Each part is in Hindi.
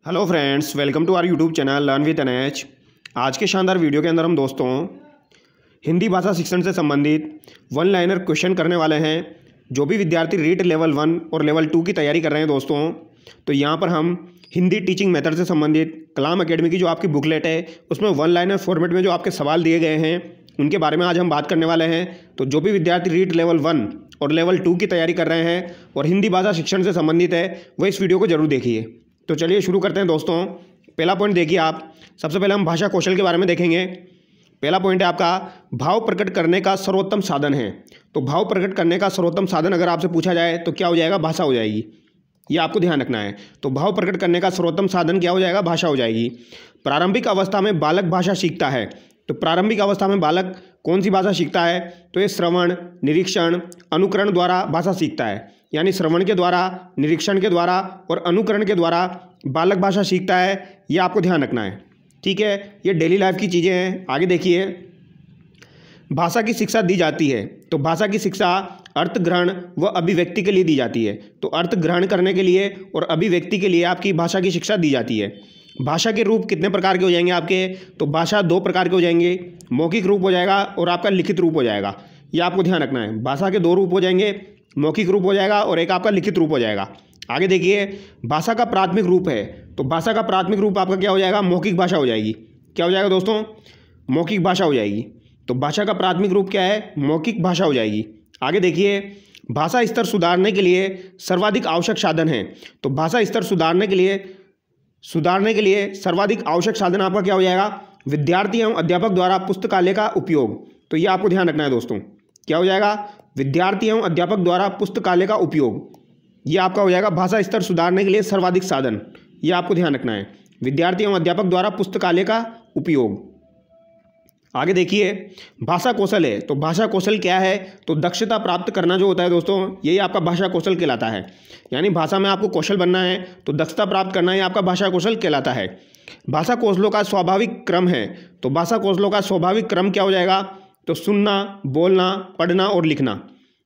Hello friends, welcome to our YouTube channel learn with NH. आज के शानदार वीडियो के अंदर हम दोस्तों हिंदी भाषा शिक्षण से संबंधित वन लाइनर क्वेश्चन करने वाले हैं। जो भी विद्यार्थी रीट लेवल 1 और लेवल 2 की तैयारी कर रहे हैं दोस्तों, तो यहाँ पर हम हिंदी टीचिंग मेथड से संबंधित कलाम एकेडमी की जो आपकी बुकलेट है उसमें वन लाइनर फॉर्मेट में जो आपके सवाल दिए गए हैं उनके बारे में आज हम बात करने वाले हैं। तो जो भी विद्यार्थी रीट लेवल 1 और लेवल 2 की तैयारी कर रहे हैं और हिंदी भाषा शिक्षण से संबंधित है वह इस वीडियो को जरूर देखिए। तो चलिए शुरू करते हैं दोस्तों। पहला पॉइंट देखिए आप। सबसे पहले हम भाषा कौशल के बारे में देखेंगे। पहला पॉइंट है आपका भाव प्रकट करने का सर्वोत्तम साधन है। तो भाव प्रकट करने का सर्वोत्तम साधन अगर आपसे पूछा जाए तो क्या हो जाएगा? भाषा हो जाएगी। ये आपको ध्यान रखना है। तो भाव प्रकट करने का सर्वोत्तम साधन क्या हो जाएगा? भाषा हो जाएगी। प्रारंभिक अवस्था में बालक भाषा सीखता है। तो प्रारंभिक अवस्था में बालक कौन सी भाषा सीखता है? तो ये श्रवण, निरीक्षण, अनुकरण द्वारा भाषा सीखता है। यानी श्रवण के द्वारा, निरीक्षण के द्वारा और अनुकरण के द्वारा बालक भाषा सीखता है। ये आपको ध्यान रखना है, ठीक है। ये डेली लाइफ की चीज़ें हैं। आगे देखिए, भाषा की शिक्षा दी जाती है। तो भाषा की शिक्षा अर्थ ग्रहण व अभिव्यक्ति के लिए दी जाती है। तो अर्थ ग्रहण करने के लिए और अभिव्यक्ति के लिए आपकी भाषा की शिक्षा दी जाती है। भाषा के रूप कितने प्रकार के हो जाएंगे आपके? तो भाषा 2 प्रकार के हो जाएंगे, मौखिक रूप हो जाएगा और आपका लिखित रूप हो जाएगा। ये आपको ध्यान रखना है। भाषा के 2 रूप हो जाएंगे, मौखिक रूप हो जाएगा और एक आपका लिखित रूप हो जाएगा। आगे देखिए, भाषा का प्राथमिक रूप है। तो भाषा का प्राथमिक रूप आपका क्या हो जाएगा? मौखिक भाषा हो जाएगी। क्या हो जाएगा दोस्तों? मौखिक भाषा हो जाएगी। तो भाषा का प्राथमिक रूप क्या है? मौखिक भाषा हो जाएगी। आगे देखिए, भाषा स्तर सुधारने के लिए सर्वाधिक आवश्यक साधन है। तो भाषा स्तर सुधारने के लिए सर्वाधिक आवश्यक साधन आपका क्या हो जाएगा? विद्यार्थी एवं अध्यापक द्वारा पुस्तकालय का उपयोग। तो ये आपको ध्यान रखना है दोस्तों। क्या हो जाएगा? विद्यार्थी एवं अध्यापक द्वारा पुस्तकालय का उपयोग। ये आपका हो जाएगा भाषा स्तर सुधारने के लिए सर्वाधिक साधन। ये आपको ध्यान रखना है, विद्यार्थी एवं अध्यापक द्वारा पुस्तकालय का उपयोग। आगे देखिए, भाषा कौशल है। तो भाषा कौशल क्या है? तो दक्षता प्राप्त करना जो होता है दोस्तों, यही आपका भाषा कौशल कहलाता है। यानी भाषा में आपको कौशल बनना है तो दक्षता प्राप्त करना ही आपका भाषा कौशल कहलाता है। भाषा कौशलों का स्वाभाविक क्रम है। तो भाषा कौशलों का स्वाभाविक क्रम क्या हो जाएगा? तो सुनना, बोलना, पढ़ना और लिखना।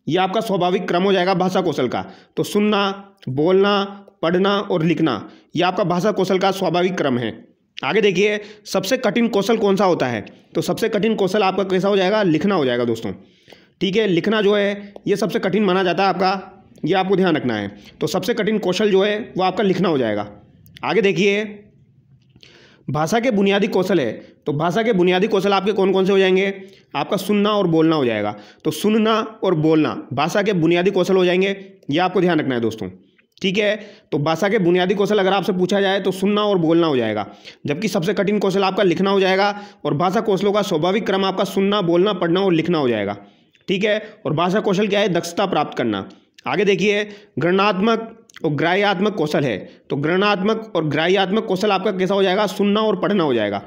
ये आपका स्वाभाविक क्रम हो जाएगा भाषा कौशल का। तो सुनना, बोलना, पढ़ना और लिखना, ये आपका भाषा कौशल का स्वाभाविक क्रम है। आगे देखिए, सबसे कठिन कौशल कौन सा होता है? तो सबसे कठिन कौशल आपका कैसा हो जाएगा? लिखना हो जाएगा दोस्तों, ठीक है। लिखना जो है ये सबसे कठिन माना जाता है आपका, ये आपको ध्यान रखना है। तो सबसे कठिन कौशल जो है वो आपका लिखना हो जाएगा। आगे देखिए, भाषा के बुनियादी कौशल है। तो भाषा के बुनियादी कौशल आपके कौन कौन से हो जाएंगे? आपका सुनना और बोलना हो जाएगा। तो सुनना और बोलना भाषा के बुनियादी कौशल हो जाएंगे। ये आपको ध्यान रखना है दोस्तों, ठीक है। तो भाषा के बुनियादी कौशल अगर आपसे पूछा जाए तो सुनना और बोलना हो जाएगा, जबकि सबसे कठिन कौशल आपका लिखना हो जाएगा। और भाषा कौशलों का स्वाभाविक क्रम आपका सुनना, बोलना, पढ़ना और लिखना हो जाएगा, ठीक है। और भाषा कौशल क्या है? दक्षता प्राप्त करना। आगे देखिए, गणनात्मक और ग्राह्यात्मक कौशल है। तो गणनात्मक और ग्राह्यात्मक कौशल आपका कैसा हो जाएगा? सुनना और पढ़ना हो जाएगा।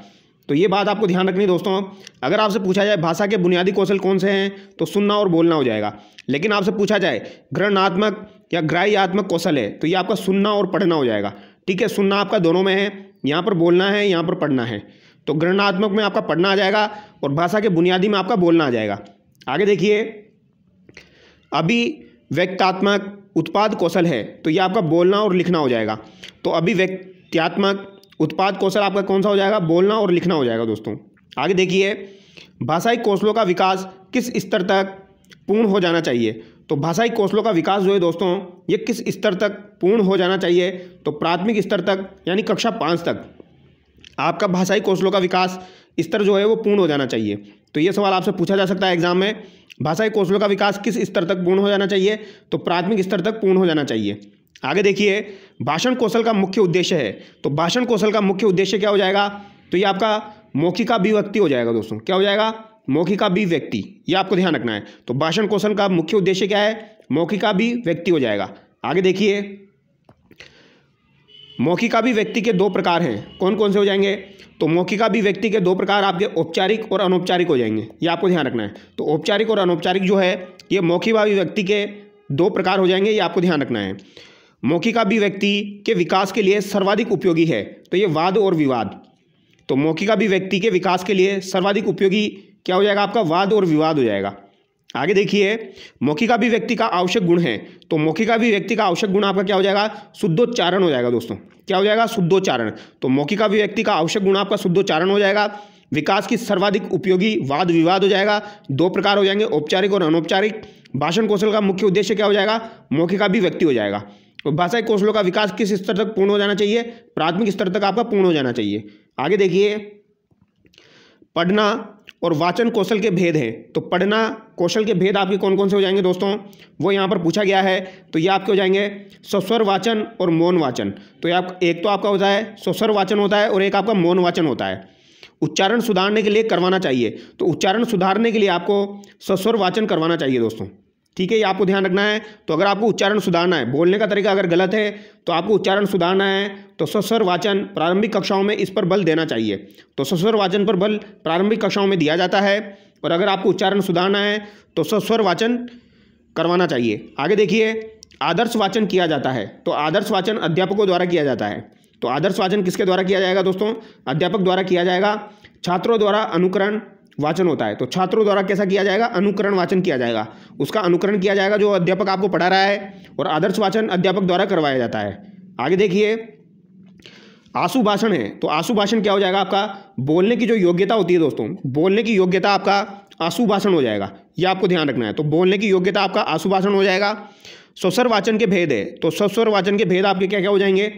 तो ये बात आपको ध्यान रखनी दोस्तों। अगर आपसे पूछा जाए भाषा के बुनियादी कौशल कौन से हैं, तो सुनना और बोलना हो जाएगा। लेकिन आपसे पूछा जाए गणनात्मक या ग्राह्यात्मक कौशल है, तो ये आपका सुनना और पढ़ना हो जाएगा, ठीक है। सुनना आपका दोनों में है, यहाँ पर बोलना है, यहाँ पर पढ़ना है। तो गणनात्मक में आपका पढ़ना आ जाएगा और भाषा के बुनियादी में आपका बोलना आ जाएगा। आगे देखिए, अभिव्यक्त्यात्मक उत्पाद कौशल है। तो ये आपका बोलना और लिखना हो जाएगा। तो अभिव्यक्त्यात्मक उत्पाद कौशल आपका कौन सा हो जाएगा? बोलना और लिखना हो जाएगा दोस्तों। आगे देखिए, भाषाई कौशलों का विकास किस स्तर तक पूर्ण हो जाना चाहिए? तो भाषाई कौशलों का विकास जो है दोस्तों, ये किस स्तर तक पूर्ण हो जाना चाहिए? तो प्राथमिक स्तर तक, यानी कक्षा 5 तक आपका भाषाई कौशलों का विकास स्तर जो है वो पूर्ण हो जाना चाहिए। तो ये सवाल आपसे पूछा जा सकता है एग्जाम में, भाषाई कौशलों का विकास किस स्तर तक पूर्ण हो जाना चाहिए? तो प्राथमिक स्तर तक पूर्ण हो जाना चाहिए। आगे देखिए, भाषण कौशल का मुख्य उद्देश्य है। तो भाषण कौशल का मुख्य उद्देश्य क्या हो जाएगा? तो ये आपका मौखिकाभिव्यक्ति हो जाएगा दोस्तों। क्या हो जाएगा? मौखिकाभिव्यक्ति। ये आपको ध्यान रखना है। तो भाषण कौशल का मुख्य उद्देश्य क्या है? मौखिकाभिव्यक्ति हो जाएगा। आगे देखिए, मौखिकाभिव्यक्ति के 2 प्रकार हैं। कौन कौन से हो जाएंगे? तो मौखिकाभिव्यक्ति के 2 प्रकार आपके औपचारिक और अनौपचारिक हो जाएंगे। ये आपको ध्यान रखना है। तो औपचारिक और अनौपचारिक जो है ये मौखिकाभिव्यक्ति के 2 प्रकार हो जाएंगे। ये आपको ध्यान रखना है। मौखिकाभिव्यक्ति के विकास के लिए सर्वाधिक उपयोगी है। तो ये वाद और विवाद। तो मौखिकाभिव्यक्ति के विकास के लिए सर्वाधिक उपयोगी क्या हो जाएगा? आपका वाद और विवाद हो जाएगा। आगे देखिए, मौखिकाभिव्यक्ति का आवश्यक गुण है। तो मौखिकाभिव्यक्ति का आवश्यक गुण आपका क्या हो जाएगा? शुद्धोच्चारण हो जाएगा दोस्तों। क्या हो जाएगा, शुद्धोच्चारण। तो मौखिक अभिव्यक्ति का आवश्यक गुण आपका शुद्धोच्चारण हो जाएगा। विकास की सर्वाधिक उपयोगी वाद विवाद हो जाएगा। दो प्रकार हो जाएंगे, औपचारिक और अनौपचारिक। भाषण कौशल का मुख्य उद्देश्य क्या हो जाएगा, मौखिक अभिव्यक्ति हो जाएगा। तो भाषाई कौशलों का विकास किस स्तर तक पूर्ण हो जाना चाहिए, प्राथमिक स्तर तक आपका पूर्ण हो जाना चाहिए। आगे देखिए, पढ़ना और वाचन कौशल के भेद हैं। तो पढ़ना कौशल के भेद आपके कौन कौन से हो जाएंगे दोस्तों, वो यहाँ पर पूछा गया है। तो ये आपके हो जाएंगे सस्वर वाचन और मौन वाचन। तो ये एक तो आपका होता है सस्वर वाचन होता है और एक आपका मौन वाचन होता है। उच्चारण सुधारने के लिए करवाना चाहिए, तो उच्चारण सुधारने के लिए आपको सस्वर वाचन करवाना चाहिए दोस्तों, ठीक है, ये आपको ध्यान रखना है। तो अगर आपको उच्चारण सुधारना है, बोलने का तरीका अगर गलत है तो आपको उच्चारण सुधारना है, तो सस्वर वाचन प्रारंभिक कक्षाओं में इस पर बल देना चाहिए। तो सस्वर वाचन पर बल प्रारंभिक कक्षाओं में दिया जाता है। और अगर आपको उच्चारण सुधारना है तो सस्वर वाचन करवाना चाहिए। आगे देखिए, आदर्श वाचन किया जाता है। तो आदर्श वाचन अध्यापकों द्वारा किया जाता है। तो आदर्श वाचन किसके द्वारा किया जाएगा दोस्तों, अध्यापक द्वारा किया जाएगा। छात्रों द्वारा अनुकरण वाचन होता है। तो छात्रों द्वारा कैसा किया जाएगा, अनुकरण वाचन किया जाएगा, उसका अनुकरण किया जाएगा जो अध्यापक आपको पढ़ा रहा है। और आदर्श वाचन अध्यापक द्वारा करवाया जाता है। आगे देखिए, आशु भाषण है। तो आशु भाषण क्या हो जाएगा, आपका बोलने की जो योग्यता होती है दोस्तों, बोलने की योग्यता आपका आशु भाषण हो जाएगा, ये आपको ध्यान रखना है। तो बोलने की योग्यता आपका आशु भाषण हो जाएगा। सस्वर वाचन के भेद है। तो सस्वर वाचन के भेद आपके क्या क्या हो जाएंगे,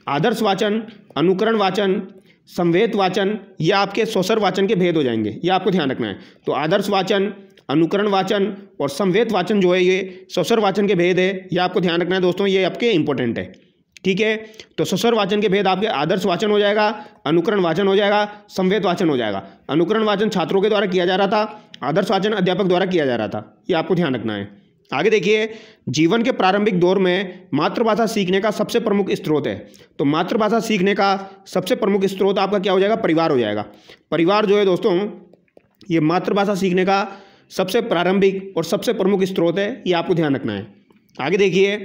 आदर्श वाचन, अनुकरण वाचन, संवेद वाचन, ये आपके सस्वर वाचन के भेद हो जाएंगे, ये आपको ध्यान रखना है। तो आदर्श वाचन, अनुकरण वाचन और संवेद वाचन जो है ये सस्वर वाचन के भेद है, ये आपको ध्यान रखना है दोस्तों, ये आपके इंपॉर्टेंट है, ठीक है। तो सस्वर वाचन के भेद आपके आदर्श वाचन हो जाएगा, अनुकरण वाचन हो जाएगा, संवेद वाचन हो जाएगा। अनुकरण वाचन छात्रों के द्वारा किया जा रहा था, आदर्श वाचन अध्यापक द्वारा किया जा रहा था, ये आपको ध्यान रखना है। आगे देखिए, जीवन के प्रारंभिक दौर में मातृभाषा सीखने का सबसे प्रमुख स्रोत है। तो मातृभाषा सीखने का सबसे प्रमुख स्रोत आपका क्या हो जाएगा, परिवार हो जाएगा। परिवार जो है दोस्तों, ये मातृभाषा सीखने का सबसे प्रारंभिक और सबसे प्रमुख स्रोत है, ये आपको ध्यान रखना है। आगे देखिए,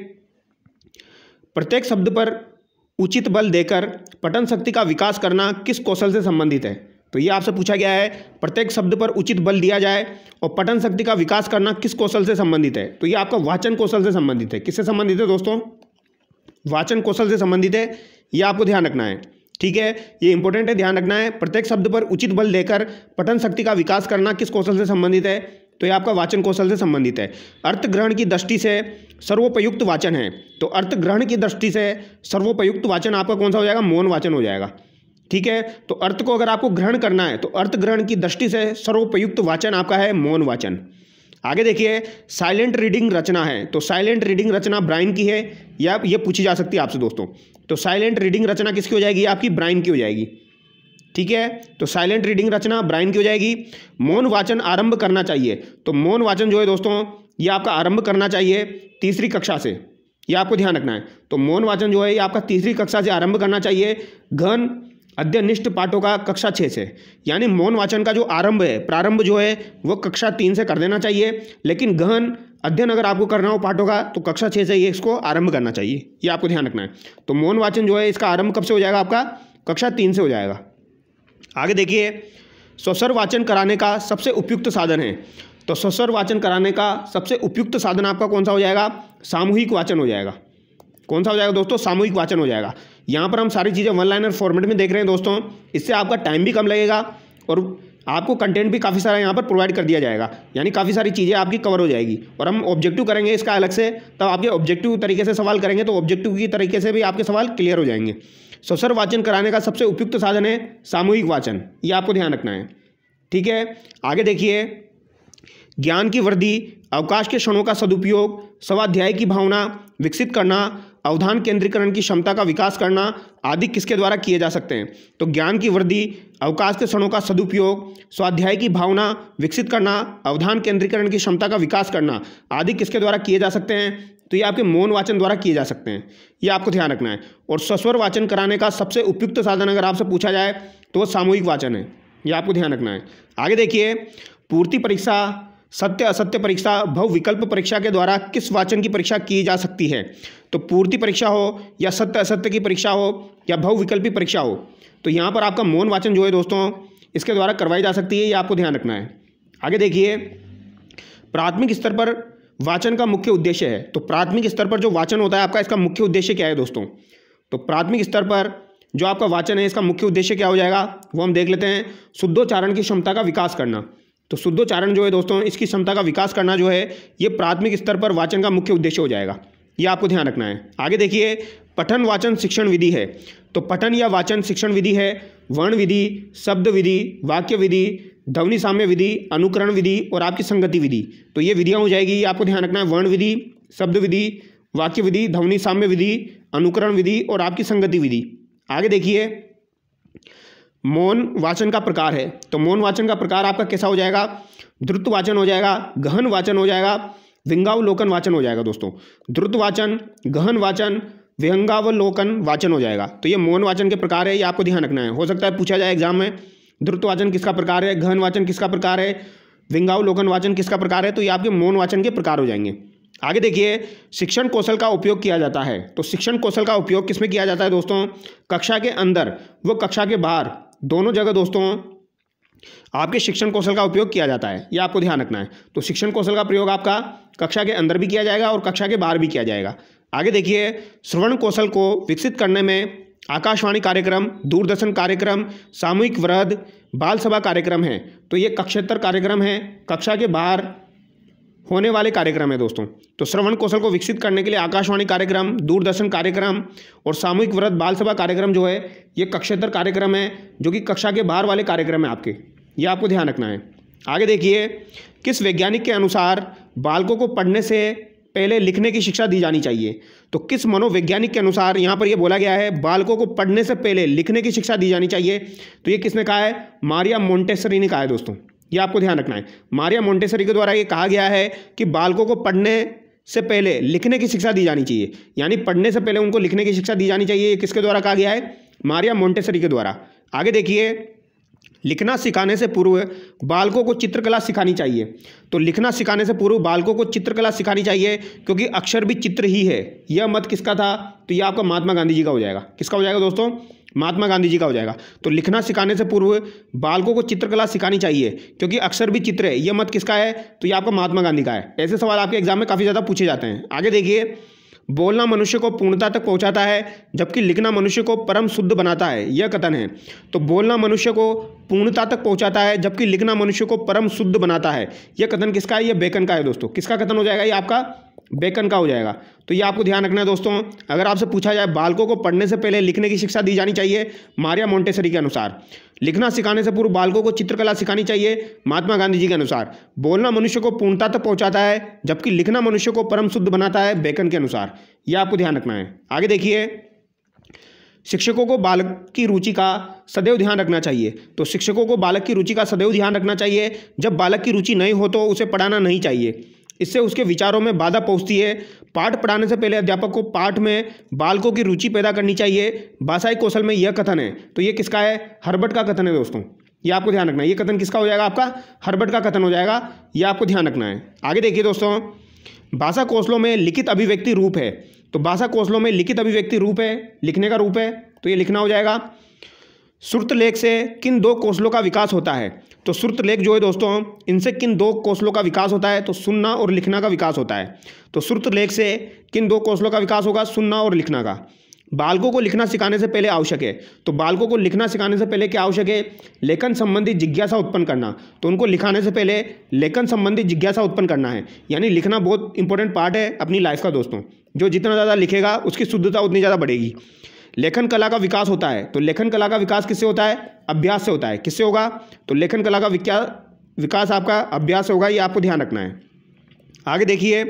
प्रत्येक शब्द पर उचित बल देकर पठन शक्ति का विकास करना किस कौशल से संबंधित है। तो ये आपसे पूछा गया है, प्रत्येक शब्द पर उचित बल दिया जाए और पठन शक्ति का विकास करना किस कौशल से संबंधित है। तो ये आपका वाचन कौशल से संबंधित है। किससे संबंधित है दोस्तों, वाचन कौशल से संबंधित है, ये आपको ध्यान रखना है, ठीक है, ये इंपॉर्टेंट है, ध्यान रखना है। प्रत्येक शब्द पर उचित बल देकर पठन शक्ति का विकास करना किस कौशल से संबंधित है। तो ये आपका वाचन कौशल से संबंधित है। अर्थ ग्रहण की दृष्टि से सर्वोपयुक्त वाचन है। तो अर्थ ग्रहण की दृष्टि से सर्वोपयुक्त वाचन आपका कौन सा हो जाएगा, मौन वाचन हो जाएगा, ठीक है। तो अर्थ को अगर आपको ग्रहण करना है तो अर्थ ग्रहण की दृष्टि से सर्वोपयुक्त वाचन आपका है मौन वाचन। आगे देखिए, साइलेंट रीडिंग रचना है। तो साइलेंट रीडिंग रचना ब्राइन की है, या ये पूछी जा सकती है आपसे दोस्तों। तो साइलेंट रीडिंग रचना किसकी हो जाएगी, आपकी ब्राइन की हो जाएगी, ठीक है। तो साइलेंट रीडिंग रचना ब्राइन की हो जाएगी। मौन वाचन आरंभ करना चाहिए। तो मौन वाचन जो है दोस्तों, ये आपका आरंभ करना चाहिए तीसरी कक्षा से, ये आपको ध्यान रखना है। तो मौन वाचन जो है ये आपका तीसरी कक्षा से आरंभ करना चाहिए। गहन अध्ययनिष्ठ पाठों का कक्षा 6 से, यानी मौन वाचन का जो आरंभ है, प्रारंभ जो है वो कक्षा 3 से कर देना चाहिए। लेकिन गहन अध्ययन अगर आपको करना हो पाठों का तो कक्षा 6 से ये इसको आरंभ करना चाहिए, ये आपको ध्यान रखना है। तो मौन वाचन जो है इसका आरंभ कब से हो जाएगा, आपका कक्षा 3 से हो जाएगा। आगे देखिए, सस्वर वाचन कराने का सबसे उपयुक्त साधन है। तो सस्वर वाचन कराने का सबसे उपयुक्त साधन आपका कौन सा हो जाएगा, सामूहिक वाचन हो जाएगा। कौन सा हो जाएगा दोस्तों, सामूहिक वाचन हो जाएगा। यहाँ पर हम सारी चीज़ें वन लाइनर फॉर्मेट में देख रहे हैं दोस्तों, इससे आपका टाइम भी कम लगेगा और आपको कंटेंट भी काफ़ी सारा यहाँ पर प्रोवाइड कर दिया जाएगा, यानी काफ़ी सारी चीज़ें आपकी कवर हो जाएगी। और हम ऑब्जेक्टिव करेंगे इसका अलग से, तब आपके ऑब्जेक्टिव तरीके से सवाल करेंगे तो ऑब्जेक्टिव की तरीके से भी आपके सवाल क्लियर हो जाएंगे। सस्वर वाचन कराने का सबसे उपयुक्त साधन है सामूहिक वाचन, ये आपको ध्यान रखना है, ठीक है। आगे देखिए, ज्ञान की वृद्धि, अवकाश के क्षणों का सदुपयोग, स्वाध्याय की भावना विकसित करना, अवधान केंद्रीकरण की क्षमता का विकास करना आदि किसके द्वारा किए जा सकते हैं। तो ज्ञान की वृद्धि, अवकाश के क्षणों का सदुपयोग, स्वाध्याय की भावना विकसित करना, अवधान केंद्रीकरण की क्षमता का विकास करना आदि किसके द्वारा किए जा सकते हैं। तो ये आपके मौन वाचन द्वारा किए जा सकते हैं, ये आपको ध्यान रखना है। और सस्वर वाचन कराने का सबसे उपयुक्त साधन अगर आपसे पूछा जाए तो वो सामूहिक वाचन है, ये आपको ध्यान रखना है। आगे देखिए, पूर्ति परीक्षा, सत्य असत्य परीक्षा, बहुविकल्प परीक्षा के द्वारा किस वाचन की परीक्षा की जा सकती है। तो पूर्ति परीक्षा हो या सत्य असत्य की परीक्षा हो या बहुविकल्पी परीक्षा हो, तो यहाँ पर आपका मौन वाचन जो है दोस्तों इसके द्वारा करवाई जा सकती है, ये आपको ध्यान रखना है। आगे देखिए, प्राथमिक स्तर पर वाचन का मुख्य उद्देश्य है। तो प्राथमिक स्तर पर जो वाचन होता है आपका, इसका मुख्य उद्देश्य क्या है दोस्तों। तो प्राथमिक स्तर पर जो आपका वाचन है इसका मुख्य उद्देश्य क्या हो जाएगा वो हम देख लेते हैं। शुद्धोच्चारण की क्षमता का विकास करना। तो शुद्धोच्चारण जो है दोस्तों इसकी क्षमता का विकास करना जो है ये प्राथमिक स्तर पर वाचन का मुख्य उद्देश्य हो जाएगा, ये आपको ध्यान रखना है। आगे देखिए, पठन वाचन शिक्षण विधि है। तो पठन या वाचन शिक्षण विधि है वर्ण विधि, शब्द विधि, वाक्य विधि, ध्वनि साम्य विधि, अनुकरण विधि और आपकी संगति विधि। तो ये विधियाँ हो जाएगी, ये आपको ध्यान रखना है। वर्ण विधि, शब्द विधि, वाक्य विधि, ध्वनि साम्य विधि, अनुकरण विधि और आपकी संगति विधि। आगे देखिए, मौन वाचन का प्रकार है। तो मौन वाचन का प्रकार आपका कैसा हो जाएगा? द्रुत वाचन हो जाएगा, गहन वाचन हो जाएगा, विहंगावलोकन वाचन हो जाएगा दोस्तों। द्रुत वाचन, गहन वाचन, विहंगावलोकन वाचन हो जाएगा। तो ये मौन वाचन के प्रकार है, ये आपको ध्यान रखना है। हो सकता है पूछा जाए एग्जाम में, द्रुत वाचन किसका प्रकार है, गहन वाचन किसका प्रकार है, विहंगावलोकन वाचन किसका प्रकार है। तो ये आपके मौन वाचन के प्रकार हो जाएंगे। आगे देखिए, शिक्षण कौशल का उपयोग किया जाता है। तो शिक्षण कौशल का उपयोग किसमें किया जाता है दोस्तों? कक्षा के अंदर व कक्षा के बाहर दोनों जगह दोस्तों आपके शिक्षण कौशल का उपयोग किया जाता है, ये आपको ध्यान रखना है। तो शिक्षण कौशल का प्रयोग आपका कक्षा के अंदर भी किया जाएगा और कक्षा के बाहर भी किया जाएगा। आगे देखिए, श्रवण कौशल को विकसित करने में आकाशवाणी कार्यक्रम, दूरदर्शन कार्यक्रम, सामूहिक वृहद, बाल सभा कार्यक्रम है। तो ये कक्षेतर कार्यक्रम है, कक्षा के बाहर होने वाले कार्यक्रम है दोस्तों। तो श्रवण कौशल को विकसित करने के लिए आकाशवाणी कार्यक्रम, दूरदर्शन कार्यक्रम और सामूहिक वृहद बाल सभा कार्यक्रम जो है ये कक्षेतर कार्यक्रम है, जो कि कक्षा के बाहर वाले कार्यक्रम है आपके, ये आपको ध्यान रखना है। आगे देखिए, किस वैज्ञानिक के अनुसार बालकों को पढ़ने से पहले लिखने की शिक्षा दी जानी चाहिए? तो किस मनोवैज्ञानिक के अनुसार यहाँ पर यह बोला गया है बालकों को पढ़ने से पहले लिखने की शिक्षा दी जानी चाहिए? तो ये किसने कहा है? मारिया मोंटेसरी ने कहा है दोस्तों, ये आपको ध्यान रखना है। मारिया मोंटेसरी के द्वारा ये कहा गया है कि बालकों को पढ़ने से पहले लिखने की शिक्षा दी जानी चाहिए, यानी पढ़ने से पहले उनको लिखने की शिक्षा दी जानी चाहिए। ये किसके द्वारा कहा गया है? मारिया मोंटेसरी के द्वारा। आगे देखिए, लिखना सिखाने से पूर्व बालकों को चित्रकला सिखानी चाहिए। तो लिखना सिखाने से पूर्व बालकों को चित्रकला सिखानी चाहिए, क्योंकि अक्षर भी चित्र ही है। यह मत किसका था? तो यह आपका महात्मा गांधी जी का हो जाएगा। किसका हो जाएगा दोस्तों? महात्मा गांधी जी का हो जाएगा। तो लिखना सिखाने से पूर्व बालकों को चित्रकला सिखानी चाहिए, क्योंकि अक्षर भी चित्र है। यह मत किसका है? तो यह आपका महात्मा गांधी का है। ऐसे सवाल आपके एग्जाम में काफ़ी ज़्यादा पूछे जाते हैं। आगे देखिए, बोलना मनुष्य को पूर्णता तक पहुंचाता है, जबकि लिखना मनुष्य को परम शुद्ध बनाता है, यह कथन है। तो बोलना मनुष्य को पूर्णता तक पहुंचाता है, जबकि लिखना मनुष्य को परम शुद्ध बनाता है, यह कथन किसका है? यह बेकन का है दोस्तों। किसका कथन हो जाएगा? ये आपका बेकन का हो जाएगा। तो ये आपको ध्यान रखना है दोस्तों। अगर आपसे पूछा जाए बालकों को पढ़ने से पहले लिखने की शिक्षा दी जानी चाहिए मारिया मोंटेसरी के अनुसार, लिखना सिखाने से पूर्व बालकों को चित्रकला सिखानी चाहिए महात्मा गांधी जी के अनुसार, बोलना मनुष्य को पूर्णता तक पहुंचाता है, जबकि लिखना मनुष्य को परम शुद्ध बनाता है, बेकन के अनुसार। यह आपको ध्यान रखना है। आगे देखिए, शिक्षकों को बालक की रुचि का सदैव ध्यान रखना चाहिए। तो शिक्षकों को बालक की रुचि का सदैव ध्यान रखना चाहिए। जब बालक की रुचि नहीं हो तो उसे पढ़ाना नहीं चाहिए, इससे उसके विचारों में बाधा पहुंचती है। पाठ पढ़ाने से पहले अध्यापक को पाठ में बालकों की रुचि पैदा करनी चाहिए। भाषाई कौशल में यह कथन है। तो ये किसका है? हर्बर्ट का कथन है दोस्तों, ये आपको ध्यान रखना है। ये कथन किसका हो जाएगा? आपका हर्बर्ट का कथन हो जाएगा, ये आपको ध्यान रखना है। आगे देखिए दोस्तों, भाषा कौशलों में लिखित अभिव्यक्ति रूप है। तो भाषा कौशलों में लिखित अभिव्यक्ति रूप है, लिखने का रूप है, तो ये लिखना हो जाएगा। श्रुत लेख से किन दो कौशलों का विकास होता है? तो श्रुत लेख जो है दोस्तों, इनसे किन दो कौशलों का विकास होता है? तो सुनना और लिखना का विकास होता है। तो श्रुत लेख से किन दो कौशलों का विकास होगा? सुनना और लिखना का। बालकों को लिखना सिखाने से पहले आवश्यक है। तो बालकों को लिखना सिखाने से पहले क्या आवश्यक है? लेखन संबंधी जिज्ञासा उत्पन्न करना। तो उनको लिखाने से पहले लेखन संबंधी जिज्ञासा उत्पन्न करना है, यानी लिखना बहुत इंपॉर्टेंट पार्ट है अपनी लाइफ का दोस्तों। जो जितना ज़्यादा लिखेगा उसकी शुद्धता उतनी ज़्यादा बढ़ेगी। लेखन कला का विकास होता है। तो लेखन कला का विकास किससे होता है? अभ्यास से होता है। किससे होगा? तो लेखन कला का विकास आपका अभ्यास से होगा, ये आपको ध्यान रखना है। आगे देखिए,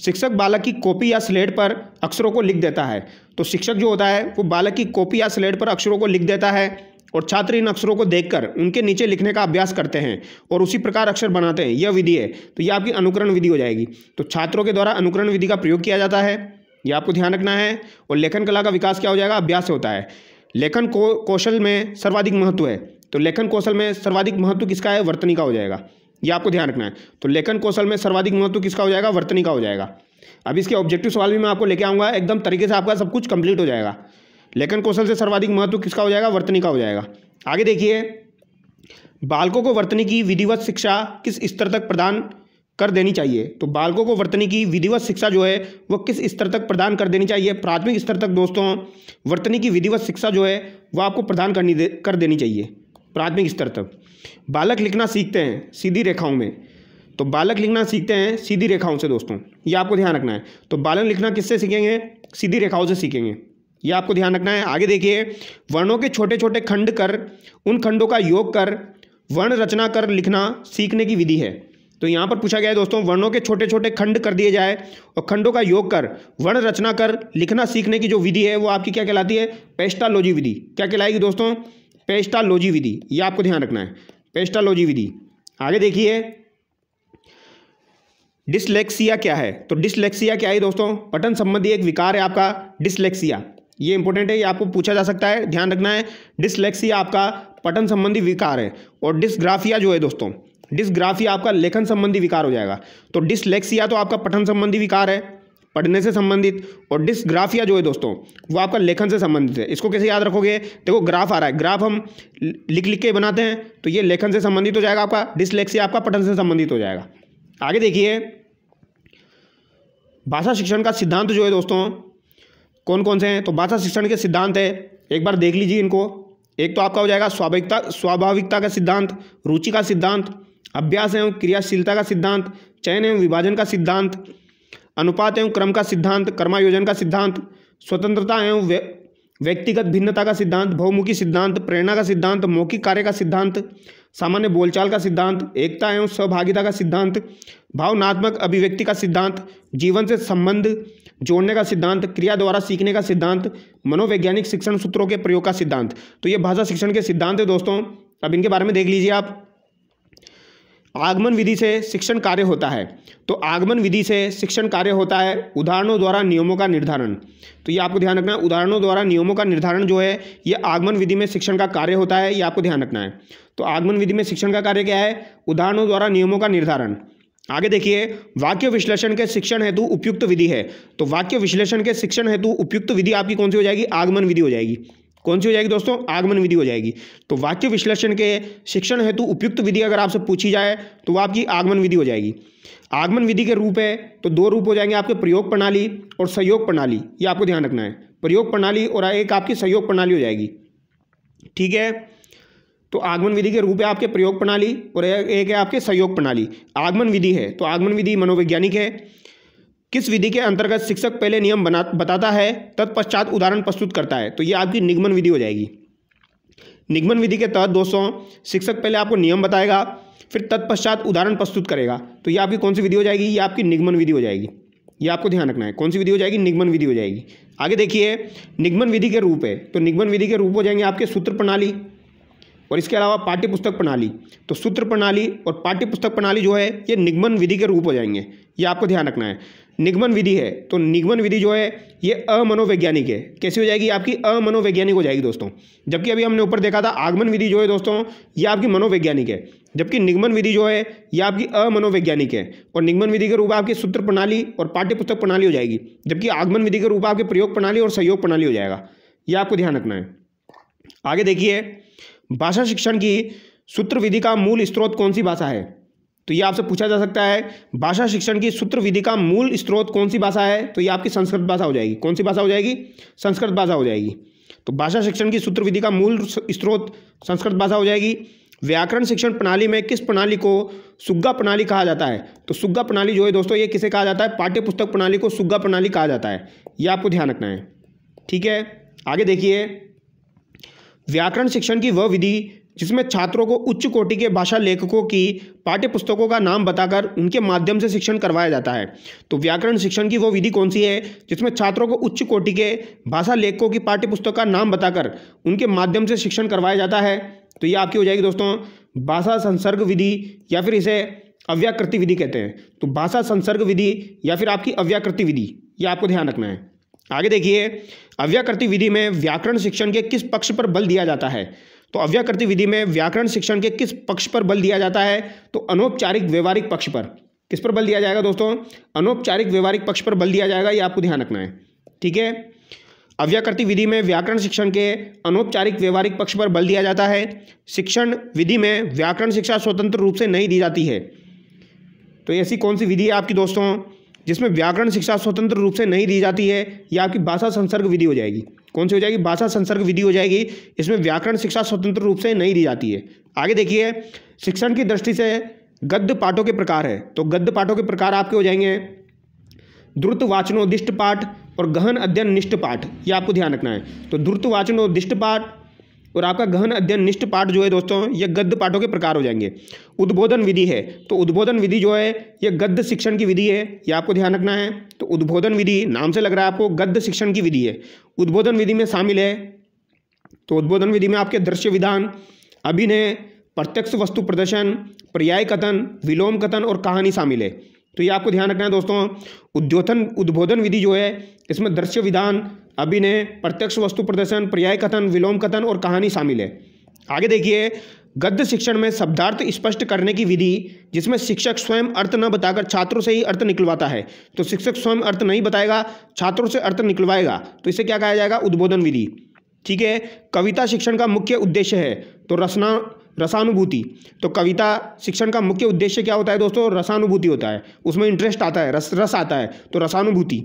शिक्षक बालक की कॉपी या स्लेट पर अक्षरों को लिख देता है। तो शिक्षक जो होता है वो बालक की कॉपी या स्लेट पर अक्षरों को लिख देता है और छात्र इन अक्षरों को देखकर उनके नीचे लिखने का अभ्यास करते हैं और उसी प्रकार अक्षर बनाते हैं, यह विधि है। तो यह आपकी अनुकरण विधि हो जाएगी। तो छात्रों के द्वारा अनुकरण विधि का प्रयोग किया जाता है, यह आपको ध्यान रखना है। और लेखन कला का विकास क्या हो जाएगा? अभ्यास से होता है। लेखन कौशल में सर्वाधिक महत्व है। तो लेखन कौशल में सर्वाधिक महत्व किसका है? वर्तनी का हो जाएगा, यह आपको ध्यान रखना है। तो लेखन कौशल में सर्वाधिक महत्व किसका हो जाएगा? वर्तनी का हो जाएगा। अब इसके ऑब्जेक्टिव सवाल भी मैं आपको लेके आऊँगा, एकदम तरीके से आपका सब कुछ कंप्लीट हो जाएगा। लेखन कौशल से सर्वाधिक महत्व किसका हो जाएगा? वर्तनी का हो जाएगा। आगे देखिए, बालकों को वर्तनी की विधिवत शिक्षा किस स्तर तक प्रदान कर देनी चाहिए। तो बालकों को वर्तनी की विधिवत शिक्षा जो है वो किस स्तर तक प्रदान कर देनी चाहिए? प्राथमिक स्तर तक दोस्तों वर्तनी की विधिवत शिक्षा जो है वो आपको प्रदान कर देनी चाहिए प्राथमिक स्तर तक। बालक लिखना सीखते हैं सीधी रेखाओं में, तो बालक लिखना सीखते हैं सीधी रेखाओं से दोस्तों, ये आपको ध्यान रखना है। तो बालक लिखना किससे सीखेंगे? सीधी रेखाओं से सीखेंगे, ये आपको ध्यान रखना है। आगे देखिए, वर्णों के छोटे छोटे खंड कर उन खंडों का योग कर वर्ण रचना कर लिखना सीखने की विधि है। तो यहाँ पर पूछा गया है दोस्तों, वर्णों के छोटे छोटे खंड कर दिए जाए और खंडों का योग कर वर्ण रचना कर लिखना सीखने की जो विधि है वो आपकी क्या कहलाती है? पेस्टालॉजी विधि। क्या कहलाएगी दोस्तों? पेस्टालॉजी विधि, ये आपको ध्यान रखना है, पेस्टालॉजी विधि। आगे देखिए, डिसलेक्सिया क्या है? तो डिसलेक्सिया क्या है दोस्तों? पठन संबंधी एक विकार है आपका डिसलेक्सिया, ये इंपॉर्टेंट है, ये आपको पूछा जा सकता है, ध्यान रखना है। डिसलेक्सिया आपका पठन संबंधी विकार है और डिसग्राफिया जो है दोस्तों, डिसग्राफिया आपका लेखन संबंधी विकार हो जाएगा। तो डिसलेक्सिया तो आपका पठन संबंधी विकार है, पढ़ने से संबंधित, और डिसग्राफिया जो है दोस्तों वो आपका लेखन से संबंधित है। इसको कैसे याद रखोगे? देखो ग्राफ आ रहा है, ग्राफ हम लिख लिख के बनाते हैं, तो ये लेखन से संबंधित हो जाएगा आपका, डिसलेक्सिया आपका पठन से संबंधित हो जाएगा। आगे देखिए, भाषा शिक्षण का सिद्धांत जो है दोस्तों कौन कौन से हैं? तो भाषा शिक्षण के सिद्धांत है, एक बार देख लीजिए इनको। एक तो आपका हो जाएगा स्वाभाविकता का सिद्धांत, रुचि का सिद्धांत, अभ्यास एवं क्रियाशीलता का सिद्धांत, चयन एवं विभाजन का सिद्धांत, अनुपात एवं क्रम का सिद्धांत, कर्मायोजन का सिद्धांत, स्वतंत्रता एवं व्यक्तिगत भिन्नता का सिद्धांत, बहुमुखी सिद्धांत, प्रेरणा का सिद्धांत, मौखिक कार्य का सिद्धांत, सामान्य बोलचाल का सिद्धांत, एकता एवं सहभागिता का सिद्धांत, भावनात्मक अभिव्यक्ति का सिद्धांत, जीवन से संबंध जोड़ने का सिद्धांत, क्रिया द्वारा सीखने का सिद्धांत, मनोवैज्ञानिक शिक्षण सूत्रों के प्रयोग का सिद्धांत। तो ये भाषा शिक्षण के सिद्धांत है दोस्तों। अब इनके बारे में देख लीजिए आप। आगमन विधि से शिक्षण कार्य होता है, तो आगमन विधि से शिक्षण कार्य होता है उदाहरणों द्वारा नियमों का निर्धारण। तो ये आपको ध्यान रखना है, उदाहरणों द्वारा नियमों का निर्धारण जो है ये आगमन विधि में शिक्षण का कार्य होता है, ये आपको ध्यान रखना है। तो आगमन विधि में शिक्षण का कार्य क्या है? उदाहरणों द्वारा नियमों का निर्धारण। आगे देखिए, वाक्य विश्लेषण के शिक्षण हेतु उपयुक्त विधि है, तो वाक्य विश्लेषण के शिक्षण हेतु उपयुक्त विधि आपकी कौन सी हो जाएगी? आगमन विधि हो जाएगी। कौन सी हो जाएगी दोस्तों? आगमन विधि हो जाएगी। तो वाक्य विश्लेषण के शिक्षण हेतु उपयुक्त विधि अगर आपसे पूछी जाए तो वो आपकी आगमन विधि हो जाएगी। आगमन विधि के रूप है तो दो रूप हो जाएंगे आपके, प्रयोग प्रणाली और सहयोग प्रणाली, ये आपको ध्यान रखना है। प्रयोग प्रणाली और एक आपकी सहयोग प्रणाली हो जाएगी, ठीक है। तो आगमन विधि के रूप है आपके प्रयोग प्रणाली और एक है आपके सहयोग प्रणाली। आगमन विधि है तो आगमन विधि मनोवैज्ञानिक है। किस विधि के अंतर्गत शिक्षक पहले नियम बताता है तत्पश्चात उदाहरण प्रस्तुत करता है? तो ये आपकी निगमन विधि हो जाएगी। निगमन विधि के तहत दोस्तों शिक्षक पहले आपको नियम बताएगा फिर तत्पश्चात उदाहरण प्रस्तुत करेगा, तो ये आपकी कौन सी विधि हो जाएगी? ये आपकी निगमन विधि हो जाएगी। ये आपको ध्यान रखना है, कौन सी विधि हो जाएगी? निगमन विधि हो जाएगी। आगे देखिए, निगमन विधि के रूप है तो निगमन विधि के रूप हो जाएंगे आपके सूत्र प्रणाली और इसके अलावा पाठ्य पुस्तक प्रणाली। तो सूत्र प्रणाली और पाठ्य पुस्तक प्रणाली जो है ये निगमन विधि के रूप हो जाएंगे, ये आपको ध्यान रखना है। निगमन विधि है तो निगमन विधि जो है ये अमनोवैज्ञानिक है। कैसी हो जाएगी? आपकी अमनोवैज्ञानिक हो जाएगी दोस्तों। जबकि अभी हमने ऊपर देखा था आगमन विधि जो है दोस्तों ये आपकी मनोवैज्ञानिक है, जबकि निगमन विधि जो है ये आपकी अमनोवैज्ञानिक है। और निगमन विधि के रूप आपकी सूत्र प्रणाली और पाठ्य पुस्तक प्रणाली हो जाएगी, जबकि आगमन विधि के रूप आपके प्रयोग प्रणाली और सहयोग प्रणाली हो जाएगा, ये आपको ध्यान रखना है। आगे देखिए, भाषा शिक्षण की सूत्र विधि का मूल स्रोत कौन सी भाषा है? तो ये आपसे पूछा जा सकता है, भाषा शिक्षण की सूत्र विधि का मूल स्रोत कौन सी भाषा है? तो ये आपकी संस्कृत भाषा हो जाएगी। कौन सी भाषा हो जाएगी? संस्कृत भाषा हो जाएगी। तो भाषा शिक्षण की सूत्र विधि का मूल स्रोत संस्कृत भाषा हो जाएगी। व्याकरण शिक्षण प्रणाली में किस प्रणाली को सुग्गा प्रणाली कहा जाता है? तो सुग्गा प्रणाली जो है दोस्तों ये किसे कहा जाता है? पाठ्य पुस्तक प्रणाली को सुग्गा प्रणाली कहा जाता है, ये आपको ध्यान रखना है, ठीक है। आगे देखिए, व्याकरण शिक्षण की वह विधि जिसमें छात्रों को उच्च कोटि के भाषा लेखकों की पाठ्य पुस्तकों का नाम बताकर उनके माध्यम से शिक्षण करवाया जाता है। तो व्याकरण शिक्षण की वो विधि कौन सी है जिसमें छात्रों को उच्च कोटि के भाषा लेखकों की पाठ्य पुस्तक का नाम बताकर उनके माध्यम से शिक्षण करवाया जाता है? तो ये आपकी हो जाएगी दोस्तों भाषा संसर्ग विधि या फिर इसे अव्याकृति विधि कहते हैं। तो भाषा संसर्ग विधि या फिर आपकी अव्याकृति विधि, ये आपको ध्यान रखना है। आगे देखिए, अव्याकृति विधि में व्याकरण शिक्षण के किस पक्ष पर बल दिया जाता है? तो अव्याकृति विधि में व्याकरण शिक्षण के किस पक्ष पर बल दिया जाता है? तो अनौपचारिक व्यवहारिक पक्ष पर। किस पर बल दिया जाएगा दोस्तों? अनौपचारिक व्यवहारिक पक्ष पर बल दिया जाएगा, ये आपको ध्यान रखना है, ठीक है। अव्याकृति विधि में व्याकरण शिक्षण के अनौपचारिक व्यवहारिक पक्ष पर बल दिया जाता है। शिक्षण विधि में व्याकरण शिक्षा स्वतंत्र रूप से नहीं दी जाती है। तो ऐसी कौन सी विधि है आपकी दोस्तों जिसमें व्याकरण शिक्षा स्वतंत्र रूप से नहीं दी जाती है? यह आपकी भाषा संसर्ग विधि हो जाएगी। कौन सी हो जाएगी? भाषा संसर्ग विधि हो जाएगी। इसमें व्याकरण शिक्षा स्वतंत्र रूप से नहीं दी जाती है। आगे देखिए, शिक्षण की दृष्टि से गद्य पाठों के प्रकार है। तो गद्य पाठों के प्रकार आपके हो जाएंगे द्रुत वाचनोदिष्ट पाठ और गहन अध्ययन निष्ठ पाठ। ये आपको ध्यान रखना है। तो द्रुत वाचनोदिष्ट पाठ और आपका गहन अध्ययन निष्ठ पाठ जो है दोस्तों, ये गद्य पाठों के प्रकार हो जाएंगे। उद्बोधन विधि है, तो उद्बोधन विधि जो है ये गद्य शिक्षण की विधि है, ये आपको ध्यान रखना है। तो उद्बोधन विधि नाम से लग रहा है आपको गद्य शिक्षण की विधि है। उद्बोधन विधि में शामिल है, तो उद्बोधन विधि में आपके दृश्य विधान, अभिनय, प्रत्यक्ष वस्तु प्रदर्शन, पर्याय कथन, विलोम कथन और कहानी शामिल है। तो ये आपको ध्यान रखना है दोस्तों। उद्बोधन विधि जो है इसमें दृश्य विधान, अभिनय, प्रत्यक्ष वस्तु प्रदर्शन, पर्याय कथन, विलोम कथन और कहानी शामिल है। आगे देखिए, गद्य शिक्षण में शब्दार्थ स्पष्ट करने की विधि, जिसमें शिक्षक स्वयं अर्थ न बताकर छात्रों से ही अर्थ निकलवाता है। तो शिक्षक स्वयं अर्थ नहीं बताएगा, छात्रों से अर्थ निकलवाएगा, तो इसे क्या कहा जाएगा? उद्बोधन विधि। ठीक है। कविता शिक्षण का मुख्य उद्देश्य है तो रसानुभूति। तो कविता शिक्षण का मुख्य उद्देश्य क्या होता है दोस्तों? रसानुभूति होता है, उसमें इंटरेस्ट आता है, रस आता है, तो रसानुभूति।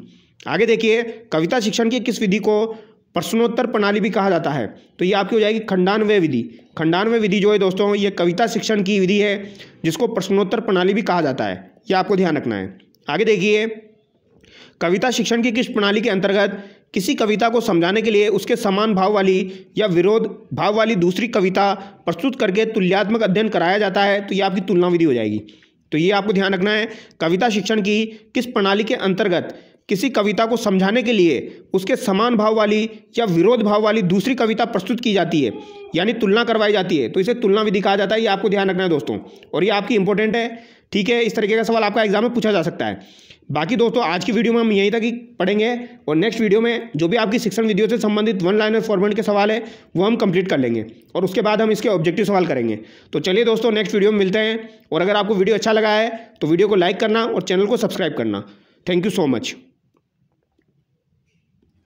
आगे देखिए, कविता शिक्षण की किस विधि को प्रश्नोत्तर प्रणाली भी कहा जाता है? तो ये आपकी हो जाएगी खंडान्वय विधि। खंडान्वय विधि जो है दोस्तों, ये कविता शिक्षण की विधि है जिसको प्रश्नोत्तर प्रणाली भी कहा जाता है, ये आपको ध्यान रखना है। आगे देखिए, कविता शिक्षण की किस प्रणाली के अंतर्गत किसी कविता को समझाने के लिए उसके समान भाव वाली या विरोध भाव वाली दूसरी कविता प्रस्तुत करके तुल्यात्मक अध्ययन कराया जाता है? तो ये आपकी तुलना विधि हो जाएगी। तो ये आपको ध्यान रखना है, कविता शिक्षण की किस प्रणाली के अंतर्गत किसी कविता को समझाने के लिए उसके समान भाव वाली या विरोध भाव वाली दूसरी कविता प्रस्तुत की जाती है, यानी तुलना करवाई जाती है, तो इसे तुलना विधि कहा जाता है। ये आपको ध्यान रखना है दोस्तों, और ये आपकी इंपॉर्टेंट है। ठीक है, इस तरीके का सवाल आपका एग्जाम में पूछा जा सकता है। बाकी दोस्तों आज की वीडियो में हम यहीं तक ही पढ़ेंगे, और नेक्स्ट वीडियो में जो भी आपकी शिक्षण वीडियो से संबंधित वन लाइनर फॉर्मेट के सवाल है वो हम कंप्लीट कर लेंगे, और उसके बाद हम इसके ऑब्जेक्टिव सवाल करेंगे। तो चलिए दोस्तों, नेक्स्ट वीडियो में मिलते हैं, और अगर आपको वीडियो अच्छा लगा है तो वीडियो को लाइक करना और चैनल को सब्सक्राइब करना। Thank you so much.